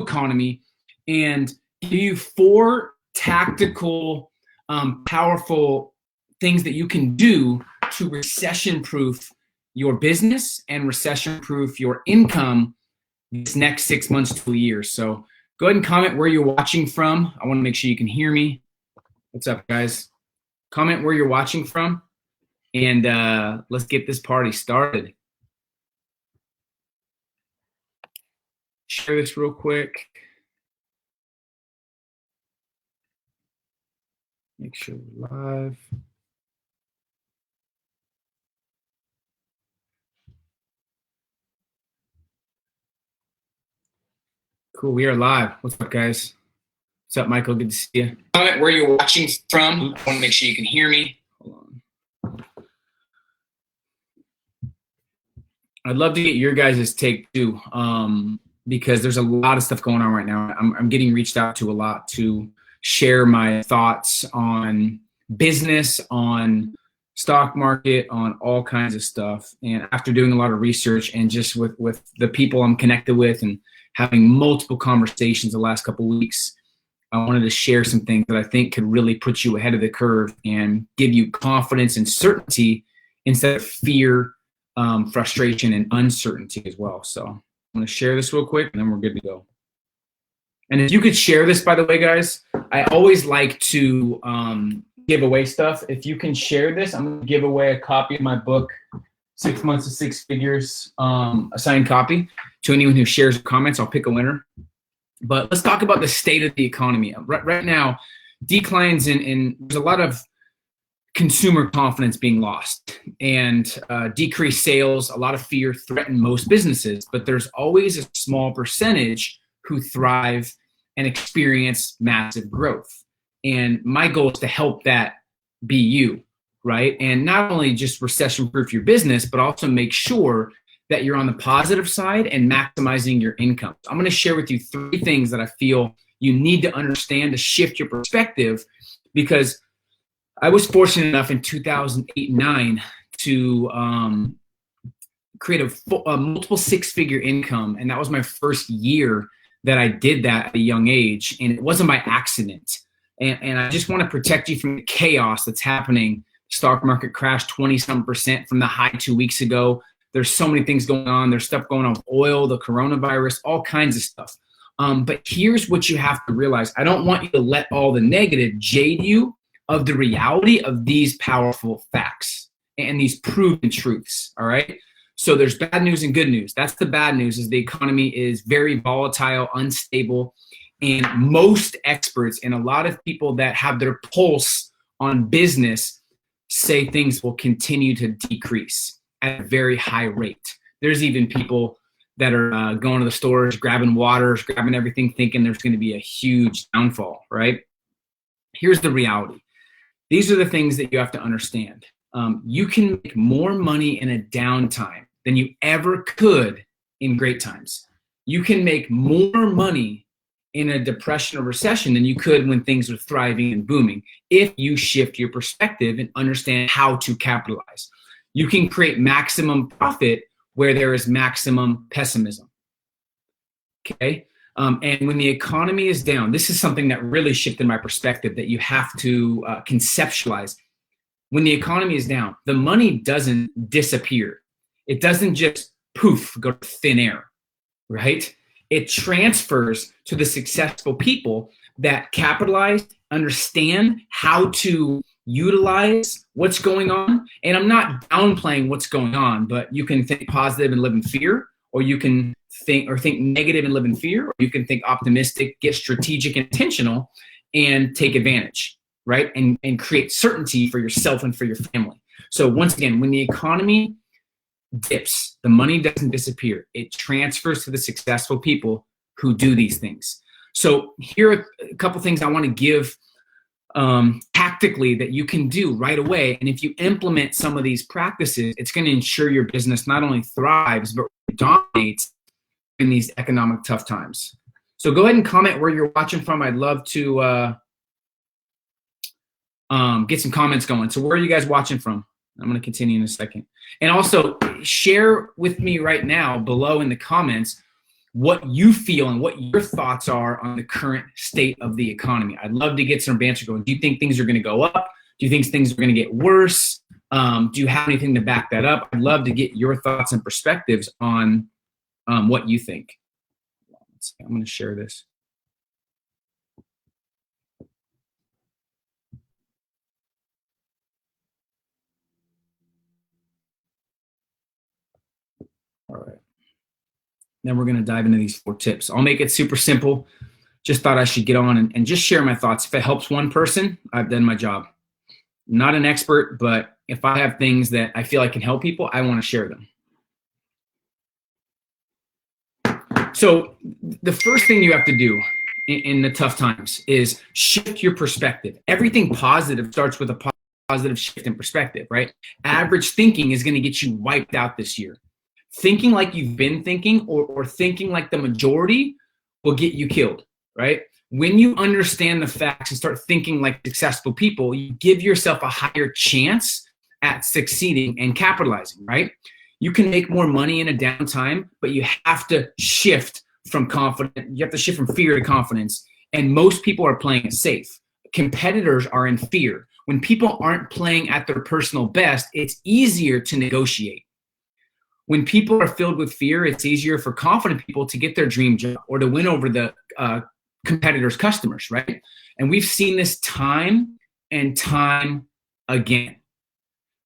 economy and give you 4 tactical, powerful things that you can do to recession-proof your business and recession-proof your income this next 6 months to a year. So go ahead and comment where you're watching from. I want to make sure you can hear me. What's up, guys? Comment where you're watching from, and let's get this party started. Share this real quick. Make sure we're live. Cool, we are live. What's up, guys? What's up, Michael? Good to see you. Comment where you're watching from. I want to make sure you can hear me. Hold on. I'd love to get your guys' take too, because there's a lot of stuff going on right now. I'm getting reached out to a lot to share my thoughts on business, on stock market, on all kinds of stuff. And after doing a lot of research and just with the people I'm connected with and having multiple conversations the last couple of weeks, I wanted to share some things that I think could really put you ahead of the curve and give you confidence and certainty instead of fear, frustration, and uncertainty as well. So I'm going to share this real quick, and then we're good to go. And if you could share this, by the way, guys, I always like to give away stuff. If you can share this, I'm going to give away a copy of my book, 6 Months to Six Figures, a signed copy to anyone who shares comments. I'll pick a winner. But let's talk about the state of the economy. Right now, declines in there's a lot of consumer confidence being lost, and decreased sales, a lot of fear threaten most businesses, but there's always a small percentage who thrive and experience massive growth. And my goal is to help that be you, right? And not only just recession-proof your business, but also make sure that you're on the positive side and maximizing your income. So I'm going to share with you 3 things that I feel you need to understand to shift your perspective, because I was fortunate enough in 2008 and 2009 to create a multiple 6-figure income, and that was my first year that I did that at a young age, and it wasn't by accident. And I just want to protect you from the chaos that's happening. Stock market crashed 20-some% from the high 2 weeks ago. There's so many things going on. There's stuff going on with oil, the coronavirus, all kinds of stuff. But here's what you have to realize. I don't want you to let all the negative jade you of the reality of these powerful facts and these proven truths, all right? So there's bad news and good news. That's the bad news, is the economy is very volatile, unstable, and most experts and a lot of people that have their pulse on business say things will continue to decrease at a very high rate. There's even people that are going to the stores, grabbing waters, grabbing everything, thinking there's going to be a huge downfall, right? Here's the reality. These are the things that you have to understand. You can make more money in a downtime than you ever could in great times. You can make more money in a depression or recession than you could when things are thriving and booming if you shift your perspective and understand how to capitalize. You can create maximum profit where there is maximum pessimism. Okay? And when the economy is down, this is something that really shifted my perspective that you have to conceptualize. When the economy is down, the money doesn't disappear. It doesn't just poof, go to thin air, right? It transfers to the successful people that capitalize, understand how to utilize what's going on. And I'm not downplaying what's going on, but you can think positive and live in fear, or you can think negative and live in fear, or you can think optimistic, get strategic, intentional, and take advantage, right? And create certainty for yourself and for your family. So once again, when the economy dips, the money doesn't disappear. It transfers to the successful people who do these things. So here are a couple things I want to give tactically that you can do right away. And if you implement some of these practices, it's going to ensure your business not only thrives, but dominates in these economic tough times. So go ahead and comment where you're watching from. I'd love to get some comments going. So where are you guys watching from? I'm going to continue in a second. And also share with me right now below in the comments what you feel and what your thoughts are on the current state of the economy. I'd love to get some banter going. Do you think things are going to go up? Do you think things are going to get worse? Do you have anything to back that up? I'd love to get your thoughts and perspectives on what you think. Let's see, I'm going to share this. All right. Then we're going to dive into these 4 tips. I'll make it super simple. Just thought I should get on and just share my thoughts. If it helps one person, I've done my job. I'm not an expert, but if I have things that I feel I can help people, I want to share them. So the first thing you have to do in the tough times is shift your perspective. Everything positive starts with a positive shift in perspective, right? Average thinking is going to get you wiped out this year. Thinking like you've been thinking or thinking like the majority will get you killed, right? When you understand the facts and start thinking like successful people, you give yourself a higher chance at succeeding and capitalizing, right? You can make more money in a downtime, but you have to shift from confidence. You have to shift from fear to confidence. And most people are playing it safe. Competitors are in fear. When people aren't playing at their personal best, it's easier to negotiate. When people are filled with fear, it's easier for confident people to get their dream job or to win over the competitors' customers, right? And we've seen this time and time again,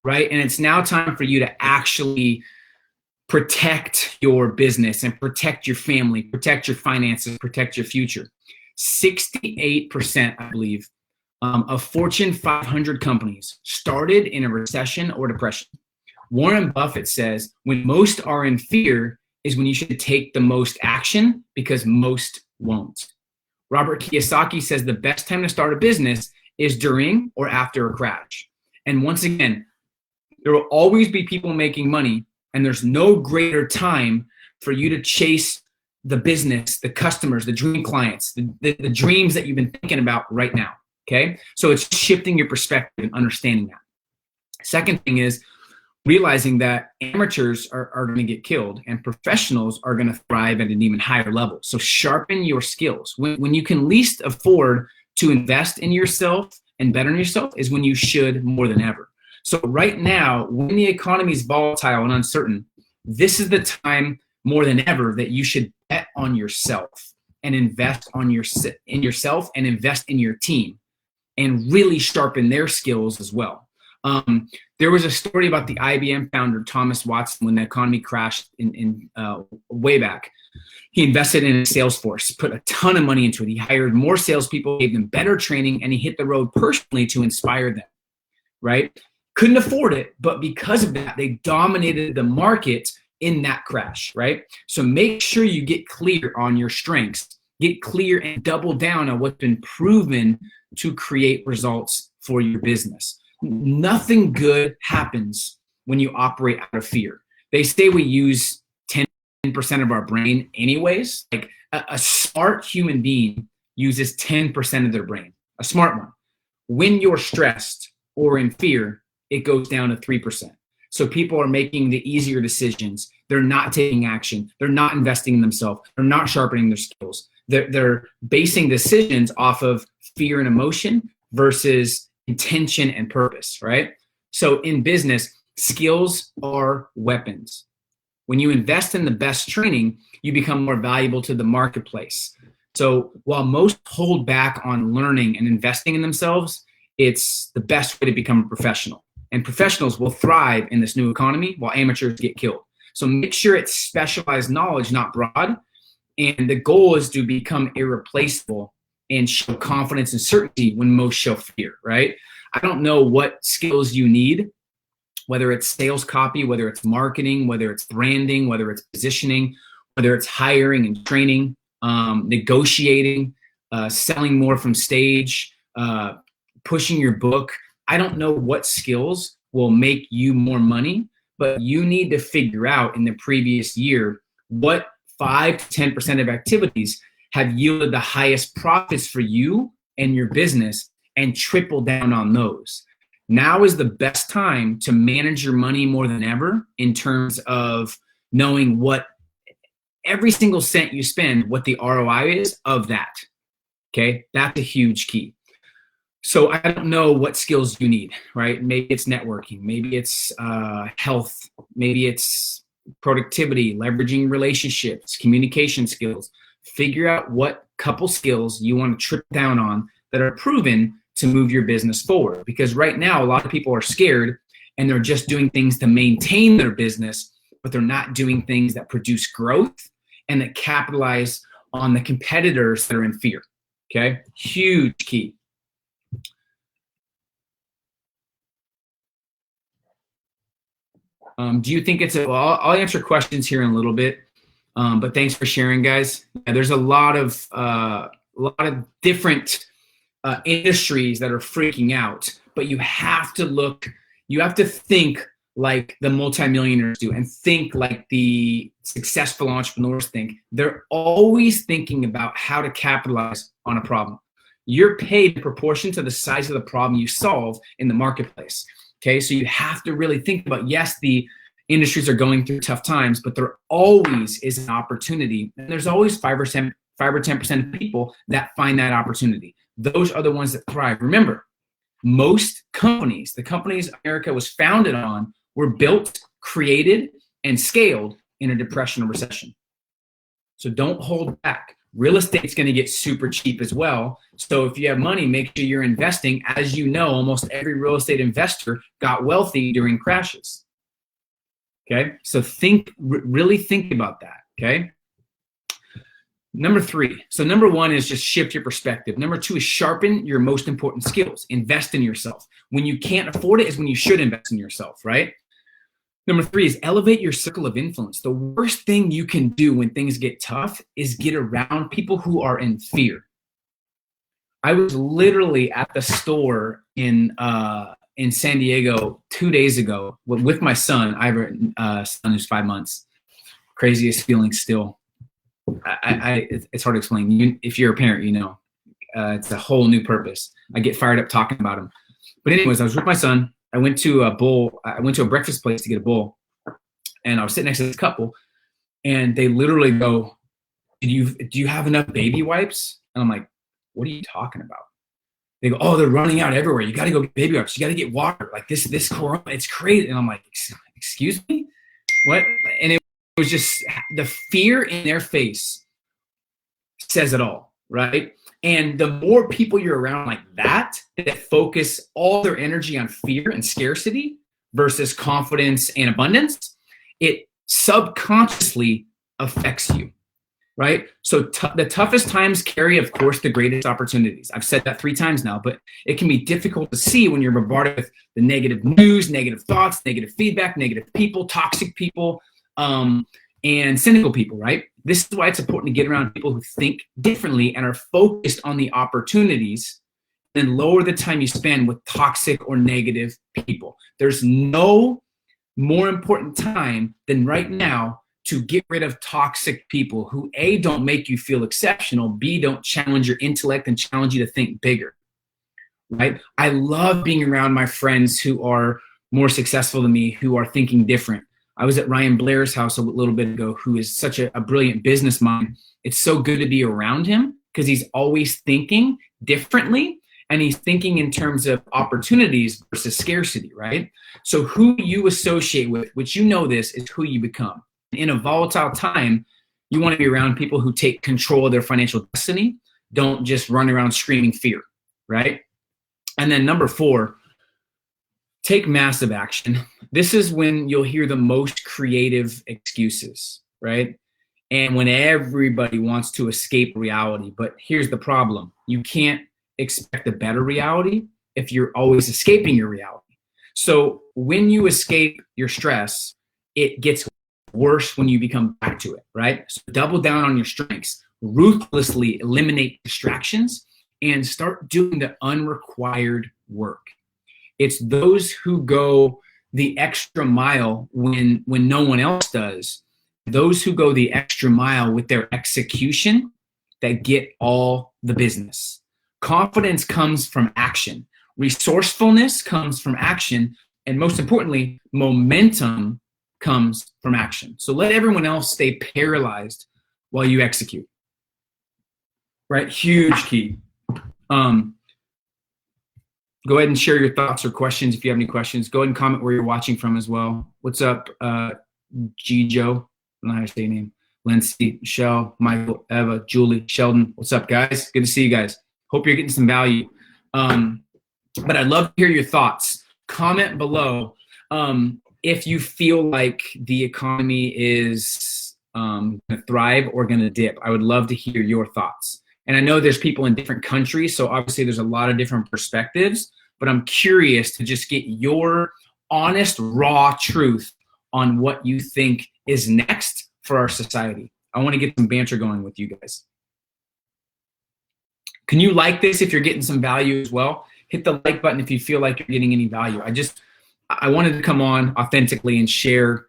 right? And it's now time for you to actually protect your business and protect your family, protect your finances, protect your future. 68%, I believe, of Fortune 500 companies started in a recession or depression. Warren Buffett says when most are in fear is when you should take the most action because most won't. Robert Kiyosaki says the best time to start a business is during or after a crash. And once again, there will always be people making money, and there's no greater time for you to chase the business, the customers, the dream clients, the dreams that you've been thinking about right now, okay? So it's shifting your perspective and understanding that. Second thing is realizing that amateurs are going to get killed and professionals are going to thrive at an even higher level. So sharpen your skills. When you can least afford to invest in yourself and better yourself is when you should more than ever. So right now, when the economy is volatile and uncertain, this is the time more than ever that you should bet on yourself and invest in yourself and invest in your team and really sharpen their skills as well. There was a story about the IBM founder, Thomas Watson, when the economy crashed in way back. He invested in Salesforce, put a ton of money into it. He hired more salespeople, gave them better training, and he hit the road personally to inspire them, right? Couldn't afford it, but because of that, they dominated the market in that crash, right? So make sure you get clear on your strengths, get clear and double down on what's been proven to create results for your business. Nothing good happens when you operate out of fear. They say we use 10% of our brain anyways. Like a smart human being uses 10% of their brain, a smart one. When you're stressed or in fear, it goes down to 3%. So people are making the easier decisions. They're not taking action. They're not investing in themselves. They're not sharpening their skills. They're basing decisions off of fear and emotion versus intention and purpose, right? So in business, skills are weapons. When you invest in the best training, you become more valuable to the marketplace. So while most hold back on learning and investing in themselves, it's the best way to become a professional. And professionals will thrive in this new economy while amateurs get killed. So make sure it's specialized knowledge, not broad. And the goal is to become irreplaceable and show confidence and certainty when most show fear, right? I don't know what skills you need, whether it's sales copy, whether it's marketing, whether it's branding, whether it's positioning, whether it's hiring and training, negotiating, selling more from stage, pushing your book. I don't know what skills will make you more money, but you need to figure out in the previous year what 5 to 10% of activities have yielded the highest profits for you and your business and triple down on those. Now is the best time to manage your money more than ever in terms of knowing what every single cent you spend, what the ROI is of that. Okay, that's a huge key. So I don't know what skills you need, right? Maybe it's networking, maybe it's health, maybe it's productivity, leveraging relationships, communication skills. Figure out what couple skills you want to trip down on that are proven to move your business forward. Because right now, a lot of people are scared and they're just doing things to maintain their business, but they're not doing things that produce growth and that capitalize on the competitors that are in fear. Okay, huge key. Do you think it's well, I'll answer questions here in a little bit, but thanks for sharing, guys. Yeah, there's a lot of different industries that are freaking out, but you have to think like the multimillionaires do and think like the successful entrepreneurs think. They're always thinking about how to capitalize on a problem. You're paid in proportion to the size of the problem you solve in the marketplace. Okay, so you have to really think about, yes, the industries are going through tough times, but there always is an opportunity. And there's always 5 or 10% of people that find that opportunity. Those are the ones that thrive. Remember, most companies, the companies America was founded on, were built, created, and scaled in a depression or recession. So don't hold back. Real estate's going to get super cheap as well. So if you have money, make sure you're investing. As you know, almost every real estate investor got wealthy during crashes. Okay, so really think about that. Okay. Number 3. So number 1 is just shift your perspective. Number 2 is sharpen your most important skills. Invest in yourself. When you can't afford it is when you should invest in yourself, right? Number 3 is elevate your circle of influence. The worst thing you can do when things get tough is get around people who are in fear. I was literally at the store in San Diego 2 days ago with my son. I have a son who's 5 months. Craziest feeling still. It's hard to explain. If you're a parent, you know. It's a whole new purpose. I get fired up talking about him. But anyways, I was with my son. I went to a breakfast place to get a bowl, and I was sitting next to this couple, and they literally go, do you have enough baby wipes? And I'm like, what are you talking about? They go, oh, they're running out everywhere. You got to go get baby wipes. You got to get water. Like this corona, it's crazy. And I'm like, excuse me? What? And it was just the fear in their face says it all, right? And the more people you're around like that focus all their energy on fear and scarcity versus confidence and abundance, it subconsciously affects you, right? So the toughest times carry, of course, the greatest opportunities. I've said that 3 times now, but it can be difficult to see when you're bombarded with the negative news, negative thoughts, negative feedback, negative people, toxic people, and cynical people, right? This is why it's important to get around people who think differently and are focused on the opportunities, and lower the time you spend with toxic or negative people. There's no more important time than right now to get rid of toxic people who A, don't make you feel exceptional, B, don't challenge your intellect and challenge you to think bigger, right? I love being around my friends who are more successful than me, who are thinking different. I was at Ryan Blair's house a little bit ago, who is such a brilliant business mind. It's so good to be around him because he's always thinking differently, and he's thinking in terms of opportunities versus scarcity, right? So who you associate with, which you know this, is who you become. In a volatile time, you want to be around people who take control of their financial destiny. Don't just run around screaming fear, right? And then number 4, take massive action. This is when you'll hear the most creative excuses, right? And when everybody wants to escape reality. But here's the problem. You can't expect a better reality if you're always escaping your reality. So when you escape your stress, it gets worse when you become back to it, right? So double down on your strengths, ruthlessly eliminate distractions, and start doing the unrequired work. It's those who go the extra mile when no one else does, those who go the extra mile with their execution, that get all the business. Confidence comes from action. Resourcefulness comes from action. And most importantly, momentum comes from action. So let everyone else stay paralyzed while you execute. Right? Huge key. Go ahead and share your thoughts or questions if you have any questions. Go ahead and comment where you're watching from as well. What's up, Gijo? I don't know how to say your name. Lindsay, Michelle, Michael, Eva, Julie, Sheldon. What's up, guys? Good to see you guys. Hope you're getting some value. But I'd love to hear your thoughts. Comment below if you feel like the economy is going to thrive or going to dip. I would love to hear your thoughts. And I know there's people in different countries, so obviously there's a lot of different perspectives, but I'm curious to just get your honest, raw truth on what you think is next for our society. I want to get some banter going with you guys. Can you like this if you're getting some value as well? Hit the like button if you feel like you're getting any value. I wanted to come on authentically and share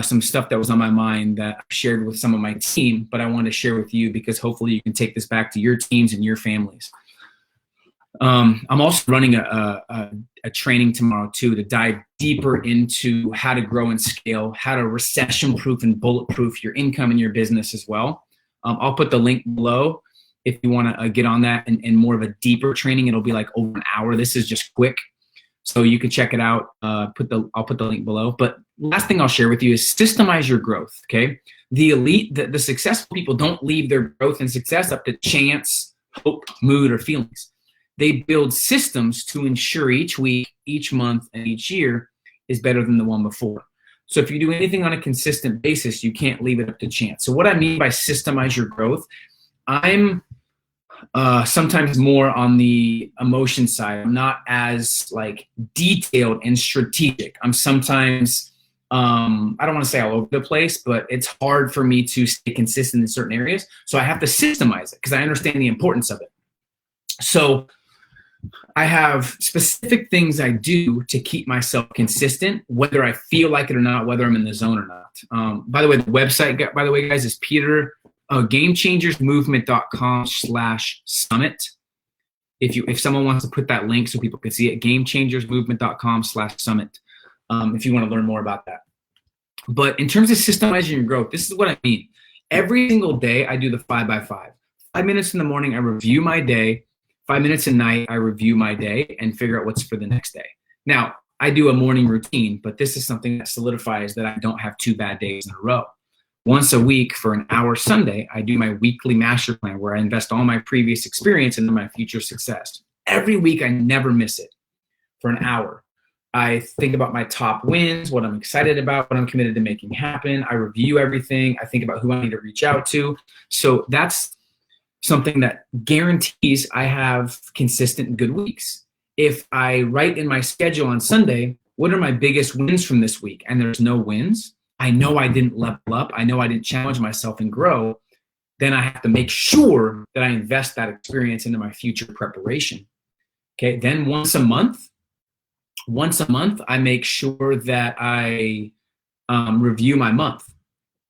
some stuff that was on my mind that I shared with some of my team, but I want to share with you because hopefully you can take this back to your teams and your families. I'm also running a training tomorrow too to dive deeper into how to grow and scale, how to recession-proof and bulletproof your income and your business as well. I'll put the link below if you want to get on that and more of a deeper training. It'll be like over an hour. This is just quick. So you can check it out. I'll put the link below. But last thing I'll share with you is systemize your growth, okay? The elite, the successful people don't leave their growth and success up to chance, hope, mood, or feelings. They build systems to ensure each week, each month, and each year is better than the one before. So if you do anything on a consistent basis, you can't leave it up to chance. So what I mean by systemize your growth, I'm sometimes more on the emotion side. I'm not as like detailed and strategic. I'm sometimes, I don't want to say all over the place, but it's hard for me to stay consistent in certain areas. So I have to systemize it because I understand the importance of it. So I have specific things I do to keep myself consistent, whether I feel like it or not, whether I'm in the zone or not. By the way, the website, by the way, guys, is GameChangersMovement.com/summit. If someone wants to put that link so people can see it, GameChangersMovement.com/summit. If you want to learn more about that. But in terms of systemizing your growth, this is what I mean. Every single day, I do the 5x5. 5 minutes in the morning, I review my day. 5 minutes at night, I review my day and figure out what's for the next day. Now, I do a morning routine, but this is something that solidifies that I don't have 2 bad days in a row. Once a week for an hour Sunday, I do my weekly master plan where I invest all my previous experience into my future success. Every week, I never miss it for an hour. I think about my top wins, what I'm excited about, what I'm committed to making happen. I review everything. I think about who I need to reach out to. So that's something that guarantees I have consistent good weeks. If I write in my schedule on Sunday, what are my biggest wins from this week? And there's no wins. I know I didn't level up. I know I didn't challenge myself and grow. Then I have to make sure that I invest that experience into my future preparation. Okay. Then once a month, I make sure that I review my month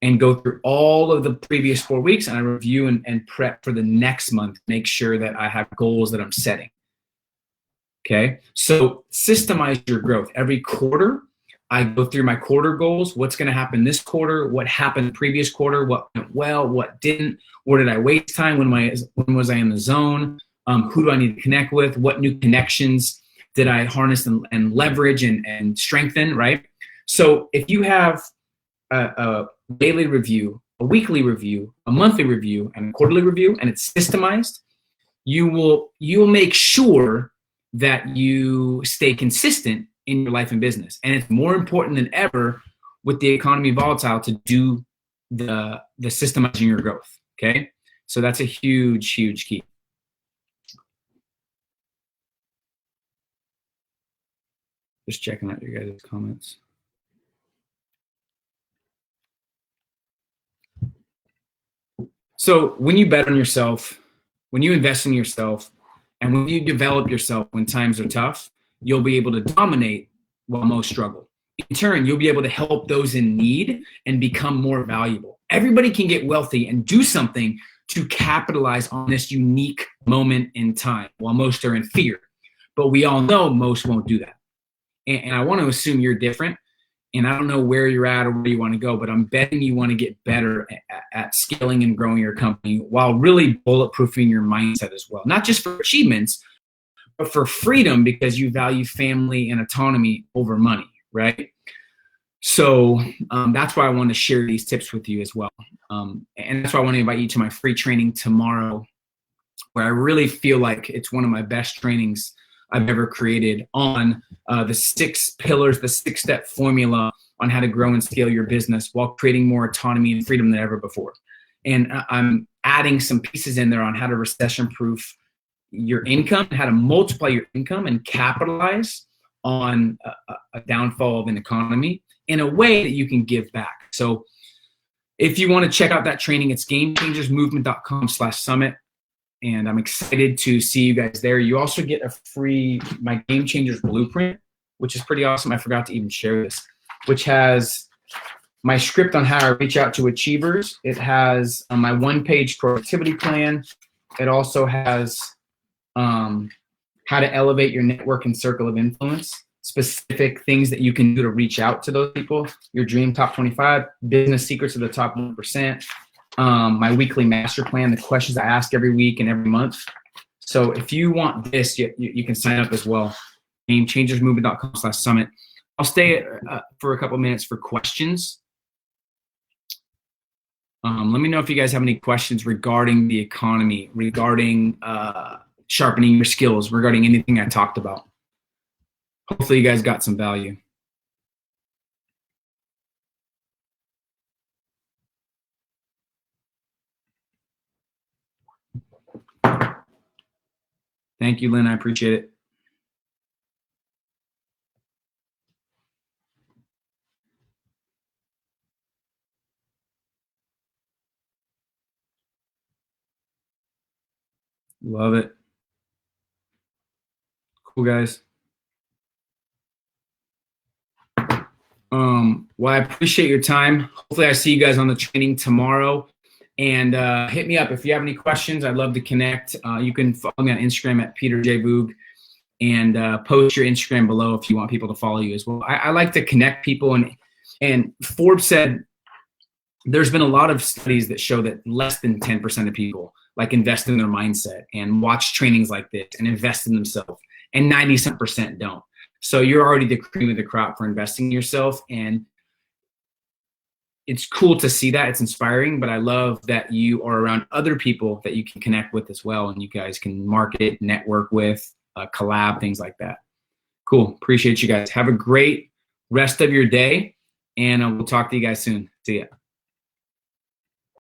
and go through all of the previous 4 weeks, and I review and prep for the next month, make sure that I have goals that I'm setting. Okay, so systemize your growth. Every quarter, I go through my quarter goals. What's going to happen this quarter? What happened the previous quarter? What went well? What didn't? Where did I waste time? When was I in the zone? Who do I need to connect with? What new connections did I harness and leverage and strengthen, right? So if you have a daily review, a weekly review, a monthly review, and a quarterly review, and it's systemized, you'll make sure that you stay consistent in your life and business. And it's more important than ever with the economy volatile to do the systemizing your growth, okay? So that's a huge, huge key. Just checking out your guys' comments. So when you bet on yourself, when you invest in yourself, and when you develop yourself when times are tough, you'll be able to dominate while most struggle. In turn, you'll be able to help those in need and become more valuable. Everybody can get wealthy and do something to capitalize on this unique moment in time while most are in fear. But we all know most won't do that. And I want to assume you're different. And I don't know where you're at or where you want to go, but I'm betting you want to get better at scaling and growing your company while really bulletproofing your mindset as well. Not just for achievements, but for freedom, because you value family and autonomy over money, right? So that's why I want to share these tips with you as well. And that's why I want to invite you to my free training tomorrow, where I really feel like it's one of my best trainings I've ever created on the 6 pillars, the 6-step formula on how to grow and scale your business while creating more autonomy and freedom than ever before. And I'm adding some pieces in there on how to recession-proof your income, how to multiply your income and capitalize on a downfall of an economy in a way that you can give back. So if you want to check out that training, it's gamechangersmovement.com/summit. And I'm excited to see you guys there. You also get a free, my Game Changers Blueprint, which is pretty awesome. I forgot to even share this, which has my script on how I reach out to achievers. It has my 1-page productivity plan. It also has how to elevate your network and circle of influence, specific things that you can do to reach out to those people, your dream top 25, business secrets of the top 1%, my weekly master plan, the questions I ask every week and every month. So if you want this, you can sign up as well. GameChangersMovement.com/summit. I'll stay for a couple minutes for questions. Let me know if you guys have any questions regarding the economy, regarding sharpening your skills, regarding anything I talked about. Hopefully you guys got some value. Thank you, Lynn. I appreciate it. Love it. Cool, guys. Well, I appreciate your time. Hopefully I see you guys on the training tomorrow. And hit me up if you have any questions. I'd love to connect. You can follow me on Instagram at Peter J. Voogd, and post your Instagram below if you want people to follow you as well. I like to connect people. And Forbes said there's been a lot of studies that show that less than 10% of people like invest in their mindset and watch trainings like this and invest in themselves, and 90% don't. So you're already the cream of the crop for investing in yourself, and it's cool to see that. It's inspiring, but I love that you are around other people that you can connect with as well, and you guys can market, network with, collab, things like that. Cool. Appreciate you guys. Have a great rest of your day, and we'll talk to you guys soon. See ya.